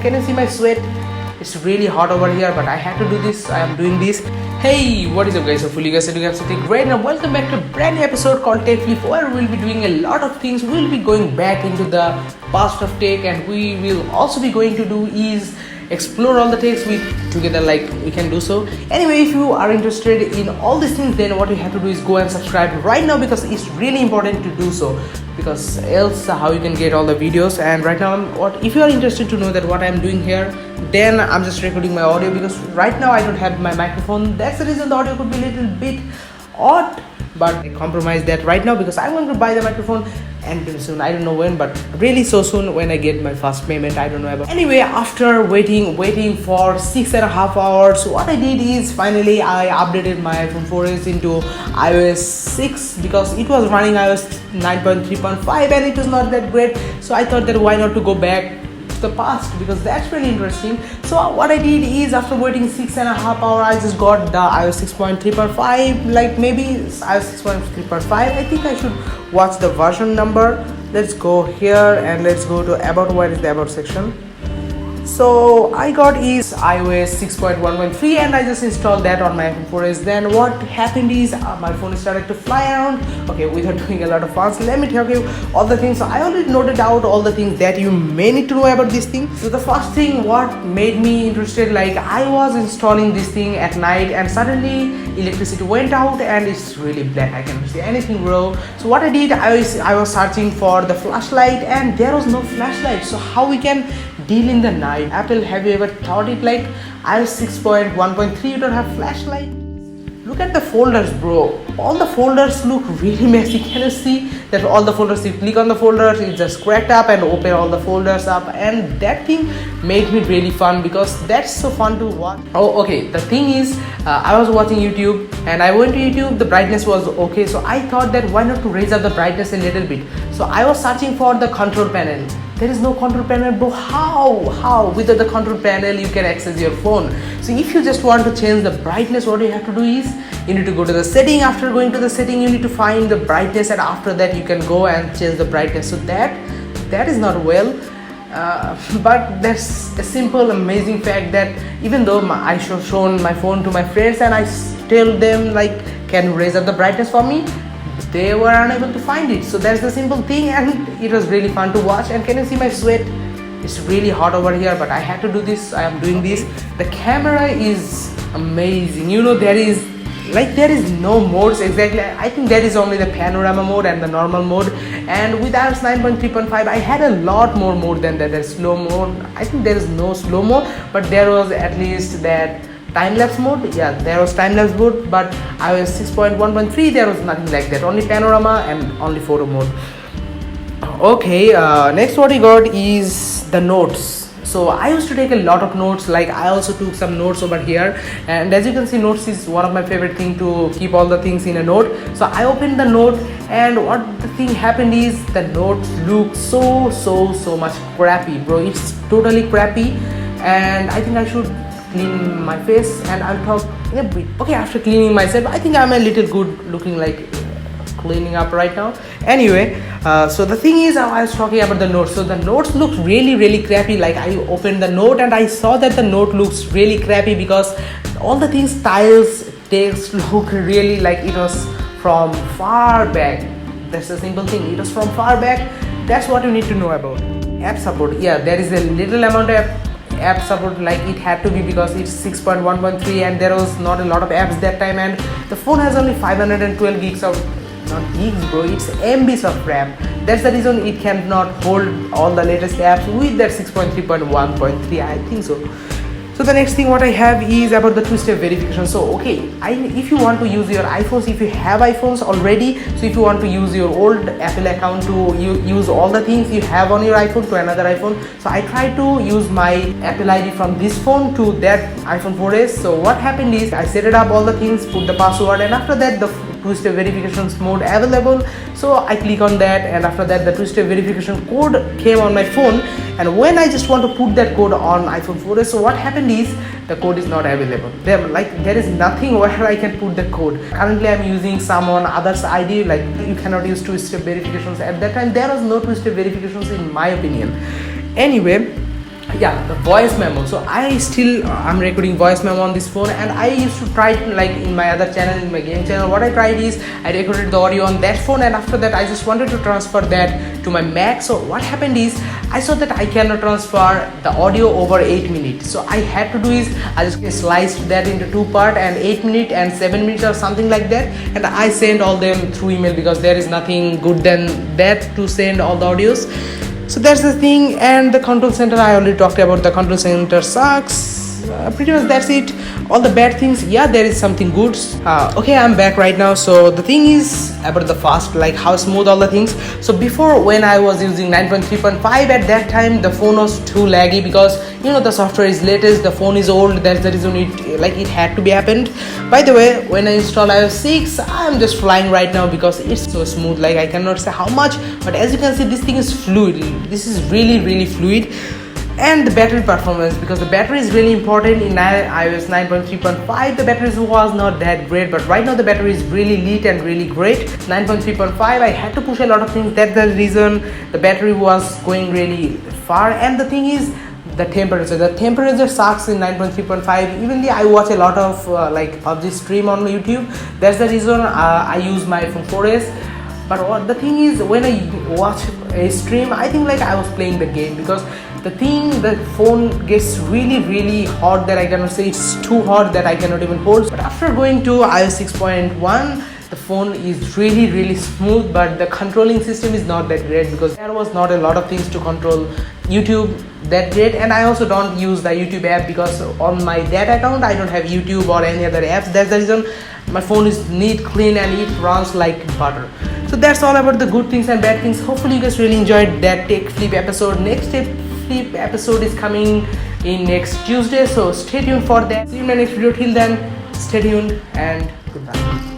can you see my sweat? It's really hot over here, but I had to do this. I am doing this. Hey, what is up guys? Hopefully you guys are doing absolutely great, and welcome back to a brand new episode called TechFlip, where we'll be doing a lot of things. We'll be going back into the past of tech, and we will also be going to do is explore all the techs together, like we can do so. Anyway, if you are interested in all these things, then what you have to do is go and subscribe right now, because it's really important to do so, because else how you can get all the videos. And right now, if you are interested to know that what I'm doing here, then I'm just recording my audio, because right now I don't have my microphone. That's the reason the audio could be a little bit odd, but I compromise that right now because I'm going to buy the microphone and soon. I don't know when, but really so soon when I get my first payment. I don't know about. Anyway, after waiting for 6.5 hours, what I did is finally I updated my iPhone 4S into iOS 6, because it was running iOS 9.3.5 and it was not that great. So I thought that why not to go back to the past, because that's really interesting. So what I did is, after waiting 6.5 hours, I just got the iOS 6.3.5, like maybe iOS 6.3.5. I think I should watch the version number. Let's go here and let's go to about. Where is the about section? So I got is iOS 6.1.3 and I just installed that on my iPhone 4S. Then what happened is my phone started to fly around, okay, without doing a lot of fun. So let me tell you all the things. So I already noted out all the things that you may need to know about this thing. So the first thing what made me interested, like I was installing this thing at night and suddenly electricity went out and it's really black. I cannot see anything, bro. So what I did, I was searching for the flashlight and there was no flashlight. So how we can deal in the night? Apple, have you ever thought it? Like iOS 6.1.3, you don't have flashlight. Look at the folders, bro. All the folders look really messy. Can you see that all the folders, you click on the folders, it just cracked up and open all the folders up, and that thing made me really fun because that's so fun to watch. Oh, okay, the thing is, I was watching YouTube and I went to YouTube, the brightness was okay, so I thought that why not to raise up the brightness a little bit. So I was searching for the control panel. There is no control panel, bro. How without the control panel you can access your phone? So if you just want to change the brightness, what you have to do is you need to go to the setting. After going to the setting, you need to find the brightness, and after that you can go and change the brightness. So that is not well, but that's a simple amazing fact that even though I shown my phone to my friends and I tell them like, can you raise up the brightness for me, they were unable to find it. So that's the simple thing, and it was really fun to watch. And can you see my sweat? It's really hot over here, but I had to do this. I am doing this. The camera is amazing. You know, there is no modes exactly. I think there is only the panorama mode and the normal mode, and with iOS 9.3.5 I had a lot more mode than that. There's slow mode. I think there is no slow mode, but there was at least that time-lapse mode. Yeah, there was time-lapse mode, but iOS 6.1.3 there was nothing like that, only panorama and only photo mode. Okay, next what we got is the notes. So I used to take a lot of notes, like I also took some notes over here, and as you can see, notes is one of my favorite thing to keep all the things in a note. So I opened the note, and what the thing happened is the notes look so much crappy, bro. It's totally crappy, and I think I should clean my face and I'll talk in a bit. Okay, after cleaning myself, I think I'm a little good looking, like cleaning up right now. Anyway, so the thing is, I was talking about the notes. So the notes look really crappy. Like I opened the note and I saw that the note looks really crappy because all the things, styles, text look really like it was from far back. That's the simple thing, it was from far back. That's what you need to know about. App support, yeah, there is a little amount of app support, like it had to be because it's 6.1.3 and there was not a lot of apps that time, and the phone has only 512 gigs of, not gigs, bro, it's MBs of RAM. That's the reason it cannot hold all the latest apps with that 6.3.1.3, I think so. So the next thing what I have is about the two-step verification. So okay, if you want to use your iPhones, if you have iPhones already, so if you want to use your old Apple account to use all the things you have on your iPhone to another iPhone, so I tried to use my Apple ID from this phone to that iPhone 4S. So what happened is I set it up all the things, put the password, and after that the two-step verifications mode available. So I click on that, and after that the two-step verification code came on my phone, and when I just want to put that code on iPhone 4S, so what happened is the code is not available. There is nothing where I can put the code. Currently I'm using someone other's ID, like you cannot use two-step verifications. At that time there was no two-step verifications in my opinion. Anyway, Yeah, the voice memo. So I still I'm recording voice memo on this phone, and I used to try it like in my other channel, in my game channel. What I tried is I recorded the audio on that phone, and after that I just wanted to transfer that to my Mac. So what happened is I saw that I cannot transfer the audio over 8 minutes. So I had to do is I just sliced that into two parts, and 8 minutes and 7 minutes or something like that, and I sent all them through email because there is nothing good than that to send all the audios. So that's the thing. And the control center, I already talked about. The control center sucks. Pretty much that's it. All the bad things, yeah, there is something good. Okay, I'm back right now. So the thing is about the fast, like how smooth all the things. So before, when I was using 9.3.5, at that time the phone was too laggy because the software is latest, the phone is old. That's the reason it had to be happened. By the way, when I install iOS 6, I'm just flying right now because it's so smooth. Like, I cannot say how much, but as you can see, this thing is fluid. This is really fluid. And the battery performance, because the battery is really important. In iOS 9.3.5 the battery was not that great, but right now the battery is really lit and really great. 9.3.5 I had to push a lot of things. That's the reason the battery was going really far. And the thing is the temperature sucks in 9.3.5. even though I watch a lot of like PUBG stream on YouTube, that's the reason I use my iPhone 4S. But the thing is, when I watch a stream, I think like I was playing the game, because the phone gets really hot that I cannot say. It's too hot that I cannot even hold. But after going to iOS 6.1, the phone is really smooth, but the controlling system is not that great because there was not a lot of things to control YouTube that great. And I also don't use the YouTube app because on my that account I don't have YouTube or any other apps. That's the reason my phone is neat, clean, and it runs like butter. So that's all about the good things and bad things. Hopefully you guys really enjoyed that TechFlip episode. Next TechFlip episode is coming in next Tuesday, so stay tuned for that. See you in the next video. Till then, stay tuned and goodbye.